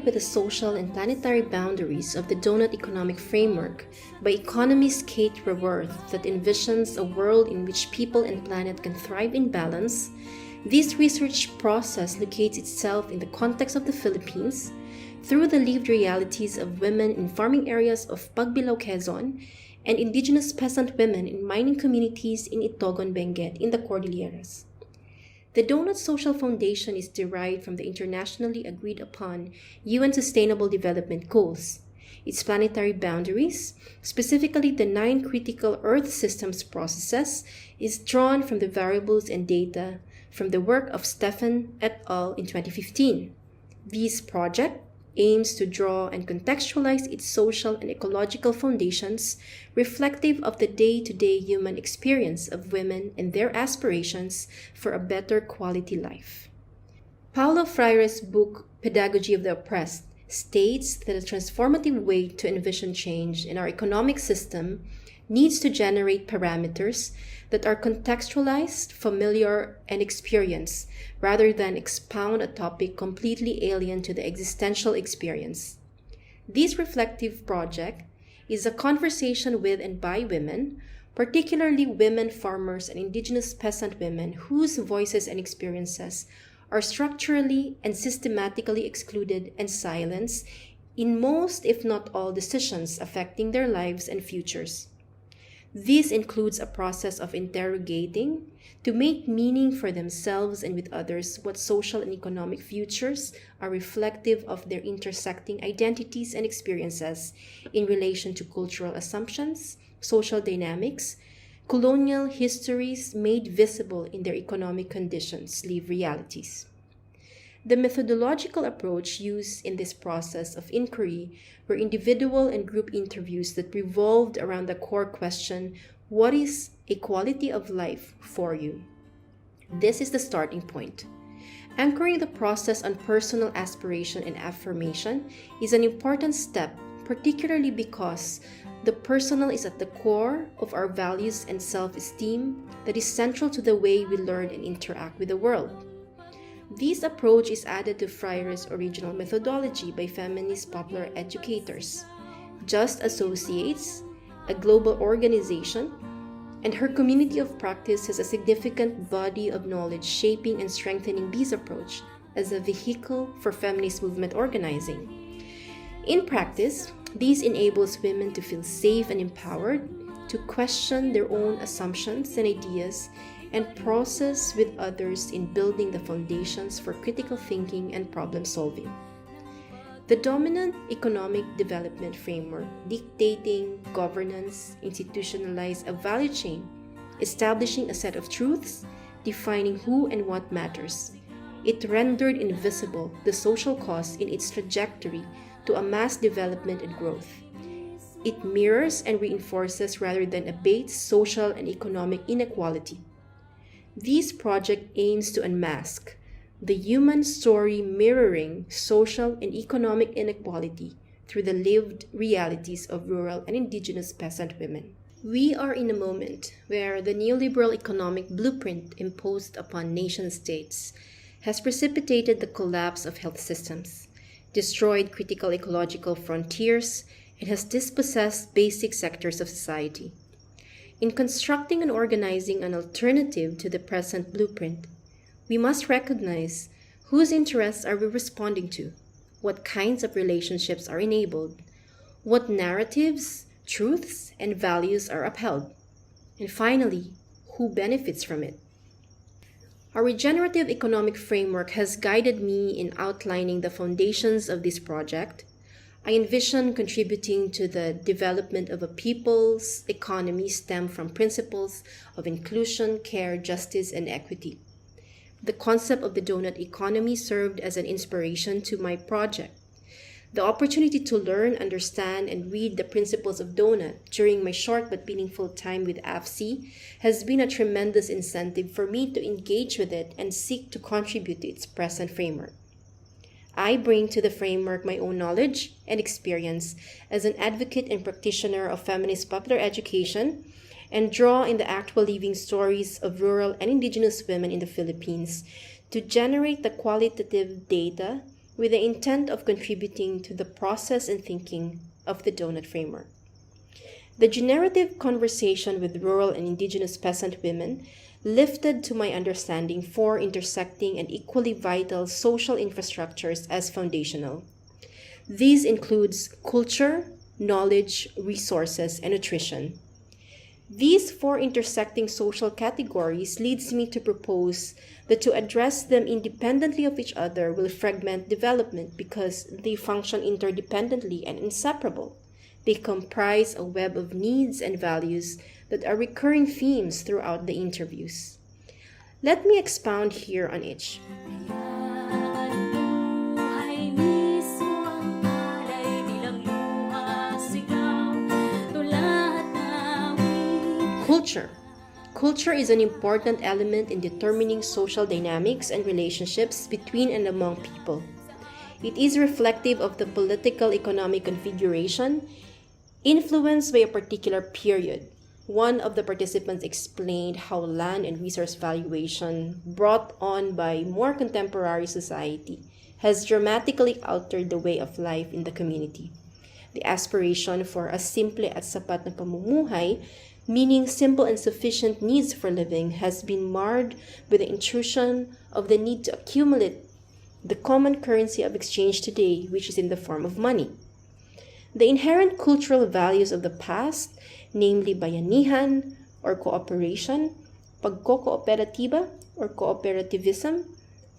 with the social and planetary boundaries of the Doughnut economic framework by economist Kate Raworth that envisions a world in which people and planet can thrive in balance, this research process locates itself in the context of the Philippines through the lived realities of women in farming areas of Pagbilao, Quezon, and indigenous peasant women in mining communities in Itogon, Benguet in the Cordilleras. The Doughnut Social Foundation is derived from the internationally agreed upon UN Sustainable Development Goals. Its planetary boundaries, specifically the 9 critical Earth systems processes, is drawn from the variables and data from the work of Stefan et al. In 2015. This project aims to draw and contextualize its social and ecological foundations reflective of the day-to-day human experience of women and their aspirations for a better quality life. Paulo Freire's book, Pedagogy of the Oppressed, states that a transformative way to envision change in our economic system needs to generate parameters that are contextualized, familiar, and experienced, rather than expound a topic completely alien to the existential experience. This reflective project is a conversation with and by women, particularly women farmers and indigenous peasant women whose voices and experiences are structurally and systematically excluded and silenced in most, if not all, decisions affecting their lives and futures. This includes a process of interrogating to make meaning for themselves and with others what social and economic futures are reflective of their intersecting identities and experiences in relation to cultural assumptions, social dynamics, colonial histories made visible in their economic conditions, lived realities. The methodological approach used in this process of inquiry were individual and group interviews that revolved around the core question, what is a quality of life for you? This is the starting point. Anchoring the process on personal aspiration and affirmation is an important step, particularly because the personal is at the core of our values and self-esteem that is central to the way we learn and interact with the world. This approach is added to Freire's original methodology by feminist popular educators, Just Associates, a global organization, and her community of practice has a significant body of knowledge shaping and strengthening this approach as a vehicle for feminist movement organizing. In practice, this enables women to feel safe and empowered to question their own assumptions and ideas and process with others in building the foundations for critical thinking and problem solving. The dominant economic development framework dictating governance institutionalized a value chain, establishing a set of truths, defining who and what matters. It rendered invisible the social cost in its trajectory to a mass development and growth. It mirrors and reinforces rather than abates social and economic inequality. This project aims to unmask the human story mirroring social and economic inequality through the lived realities of rural and indigenous peasant women. We are in a moment where the neoliberal economic blueprint imposed upon nation-states has precipitated the collapse of health systems, destroyed critical ecological frontiers, and has dispossessed basic sectors of society. In constructing and organizing an alternative to the present blueprint, we must recognize whose interests are we responding to, what kinds of relationships are enabled, what narratives, truths, and values are upheld, and finally, who benefits from it. Our regenerative economic framework has guided me in outlining the foundations of this project. I envision contributing to the development of a people's economy stemmed from principles of inclusion, care, justice, and equity. The concept of the Doughnut economy served as an inspiration to my project. The opportunity to learn, understand, and read the principles of Doughnut during my short but meaningful time with AFC has been a tremendous incentive for me to engage with it and seek to contribute to its present framework. I bring to the framework my own knowledge and experience as an advocate and practitioner of feminist popular education and draw in the actual living stories of rural and indigenous women in the Philippines to generate the qualitative data with the intent of contributing to the process and thinking of the Doughnut framework. The generative conversation with rural and indigenous peasant women lifted to my understanding four intersecting and equally vital social infrastructures as foundational. These includes culture, knowledge, resources, and nutrition. These four intersecting social categories leads me to propose that to address them independently of each other will fragment development because they function interdependently and inseparable. They comprise a web of needs and values that are recurring themes throughout the interviews. Let me expound here on each. Culture. Culture is an important element in determining social dynamics and relationships between and among people. It is reflective of the political economic configuration influenced by a particular period. One of the participants explained how land and resource valuation brought on by more contemporary society has dramatically altered the way of life in the community. The aspiration for a simple at sapat na pamumuhay, meaning simple and sufficient needs for living, has been marred by the intrusion of the need to accumulate the common currency of exchange today, which is in the form of money. The inherent cultural values of the past, namely bayanihan or cooperation, pagkokooperatiba or cooperativism,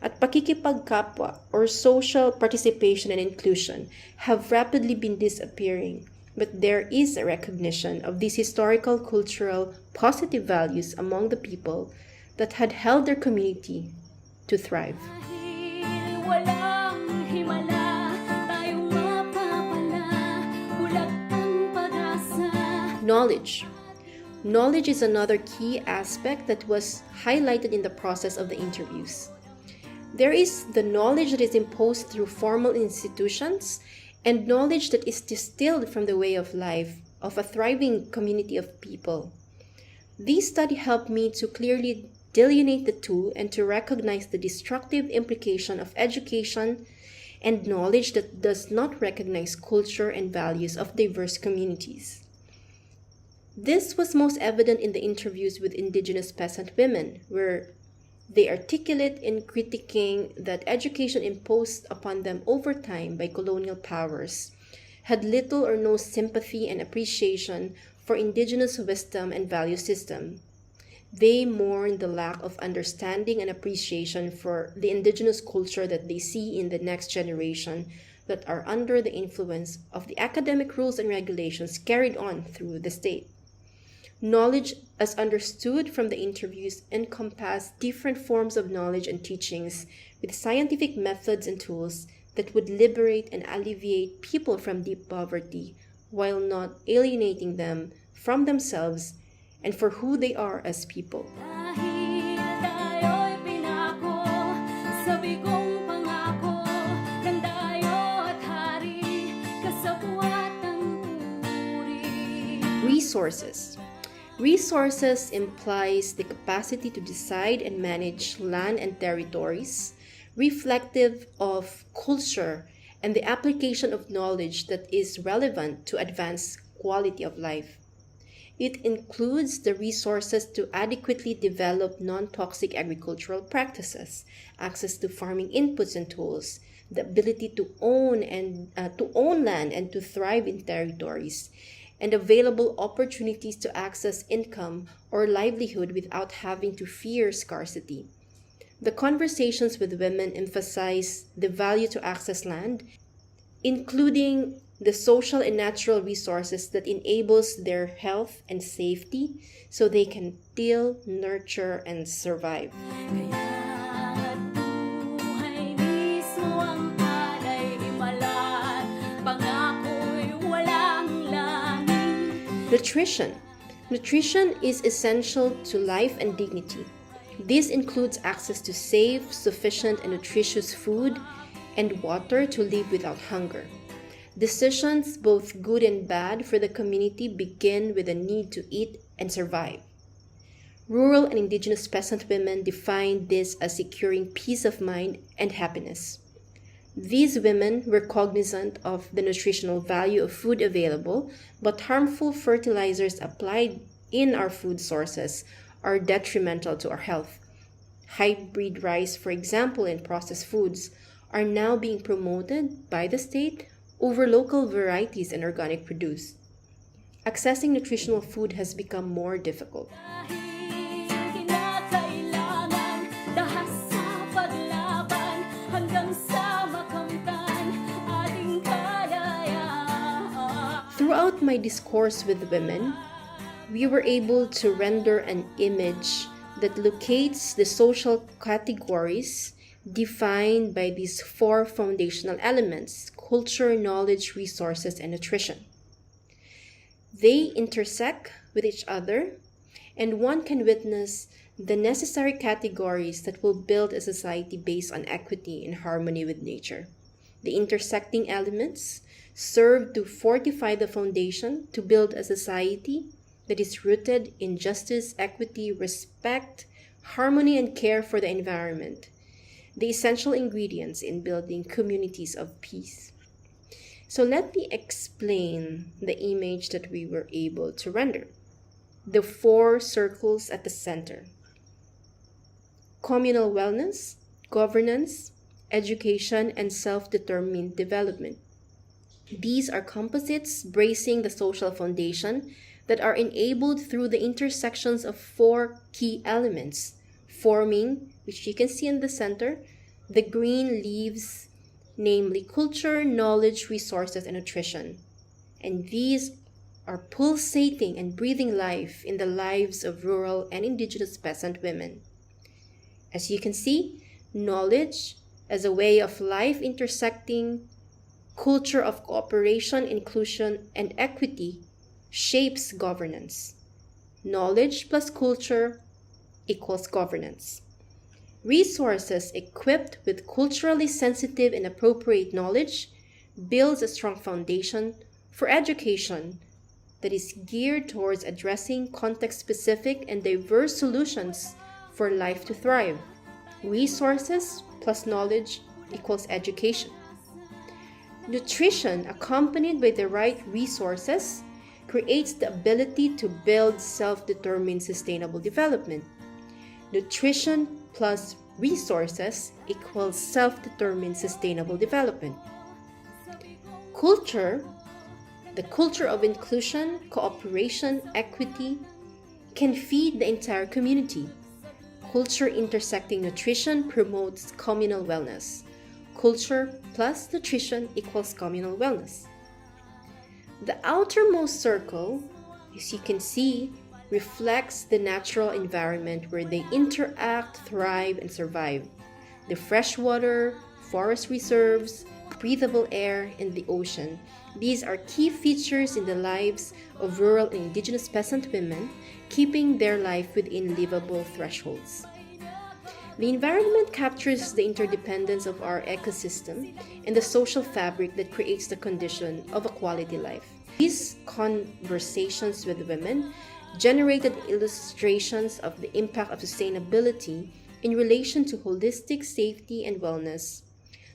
at pakikipagkapwa or social participation and inclusion, have rapidly been disappearing. But there is a recognition of these historical, cultural, positive values among the people that had held their community to thrive. Knowledge. Knowledge is another key aspect that was highlighted in the process of the interviews. There is the knowledge that is imposed through formal institutions and knowledge that is distilled from the way of life of a thriving community of people. These studies help me to clearly delineate the two and to recognize the destructive implication of education and knowledge that does not recognize culture and values of diverse communities. This was most evident in the interviews with indigenous peasant women, where they articulate in critiquing that education imposed upon them over time by colonial powers had little or no sympathy and appreciation for indigenous wisdom and value system. They mourn the lack of understanding and appreciation for the indigenous culture that they see in the next generation that are under the influence of the academic rules and regulations carried on through the state. Knowledge, as understood from the interviews, encompass different forms of knowledge and teachings with scientific methods and tools that would liberate and alleviate people from deep poverty while not alienating them from themselves and for who they are as people. Resources. Resources implies the capacity to decide and manage land and territories, reflective of culture and the application of knowledge that is relevant to advance quality of life. It includes the resources to adequately develop non-toxic agricultural practices, access to farming inputs and tools, the ability to own land and to thrive in territories, and available opportunities to access income or livelihood without having to fear scarcity. The conversations with women emphasize the value to access land, including the social and natural resources that enables their health and safety so they can till, nurture, and survive. Nutrition. Nutrition is essential to life and dignity. This includes access to safe, sufficient, and nutritious food and water to live without hunger. Decisions, both good and bad, for the community begin with the need to eat and survive. Rural and indigenous peasant women define this as securing peace of mind and happiness. These women were cognizant of the nutritional value of food available, but harmful fertilizers applied in our food sources are detrimental to our health. Hybrid rice, for example, in processed foods, are now being promoted by the state over local varieties and organic produce. Accessing nutritional food has become more difficult. Throughout my discourse with women, we were able to render an image that locates the social categories defined by these four foundational elements: culture, knowledge, resources, and nutrition. They intersect with each other, and one can witness the necessary categories that will build a society based on equity and harmony with nature. The intersecting elements serve to fortify the foundation to build a society that is rooted in justice, equity, respect, harmony, and care for the environment, the essential ingredients in building communities of peace. So let me explain the image that we were able to render. The four circles at the center: communal wellness, governance, education, and self-determined development. These are composites bracing the social foundation that are enabled through the intersections of four key elements, forming, which you can see in the center, the green leaves, namely culture, knowledge, resources, and nutrition. And these are pulsating and breathing life in the lives of rural and indigenous peasant women. As you can see, knowledge as a way of life intersecting culture of cooperation, inclusion, and equity shapes governance. Knowledge plus culture equals governance. Resources equipped with culturally sensitive and appropriate knowledge builds a strong foundation for education that is geared towards addressing context-specific and diverse solutions for life to thrive. Resources plus knowledge equals education. Nutrition, accompanied by the right resources, creates the ability to build self-determined sustainable development. Nutrition plus resources equals self-determined sustainable development. Culture, the culture of inclusion, cooperation, equity, can feed the entire community. Culture intersecting nutrition promotes communal wellness. Culture plus nutrition equals communal wellness. The outermost circle, as you can see, reflects the natural environment where they interact, thrive, and survive. The freshwater, forest reserves, breathable air, and the ocean. These are key features in the lives of rural and indigenous peasant women, keeping their life within livable thresholds. The environment captures the interdependence of our ecosystem and the social fabric that creates the condition of a quality life. These conversations with women generated illustrations of the impact of sustainability in relation to holistic safety and wellness.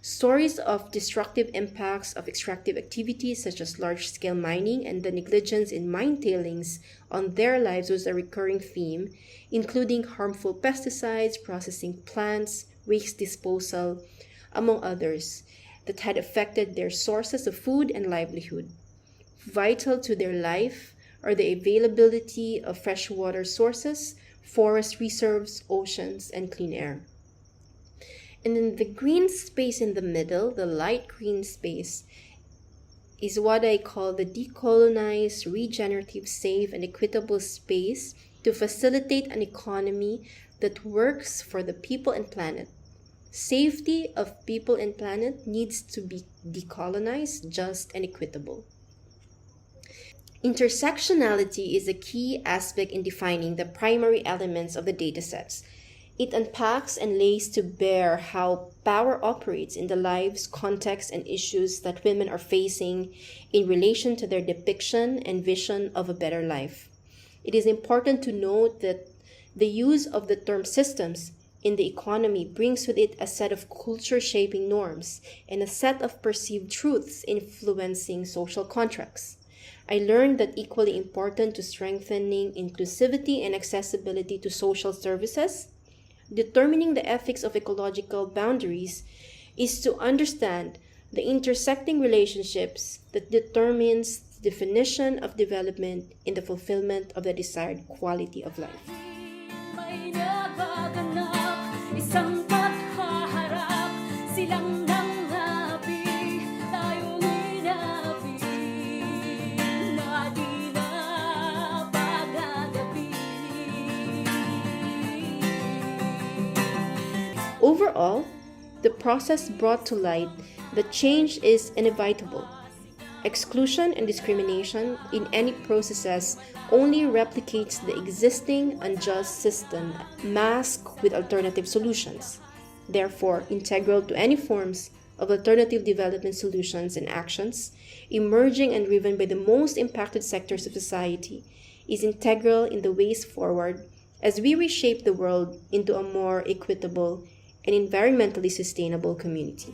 Stories of destructive impacts of extractive activities such as large-scale mining and the negligence in mine tailings on their lives was a recurring theme, including harmful pesticides, processing plants, waste disposal, among others, that had affected their sources of food and livelihood. Vital to their life are the availability of freshwater sources, forest reserves, oceans, and clean air. And then the green space in the middle, the light green space, is what I call the decolonized, regenerative, safe, and equitable space to facilitate an economy that works for the people and planet. Safety of people and planet needs to be decolonized, just, and equitable. Intersectionality is a key aspect in defining the primary elements of the datasets. It unpacks and lays to bear how power operates in the lives, contexts, and issues that women are facing in relation to their depiction and vision of a better life. It is important to note that the use of the term systems in the economy brings with it a set of culture-shaping norms and a set of perceived truths influencing social contracts. I learned that equally important to strengthening inclusivity and accessibility to social services, determining the ethics of ecological boundaries, is to understand the intersecting relationships that determines the definition of development in the fulfillment of the desired quality of life. May nagaganap, isang paghaharap, silang nangapi, tayo'y napi, na di na pagagabi. Overall, the process brought to light that change is inevitable. Exclusion and discrimination in any processes only replicates the existing unjust system masked with alternative solutions. Therefore, integral to any forms of alternative development solutions and actions, emerging and driven by the most impacted sectors of society, is integral in the ways forward as we reshape the world into a more equitable and environmentally sustainable community.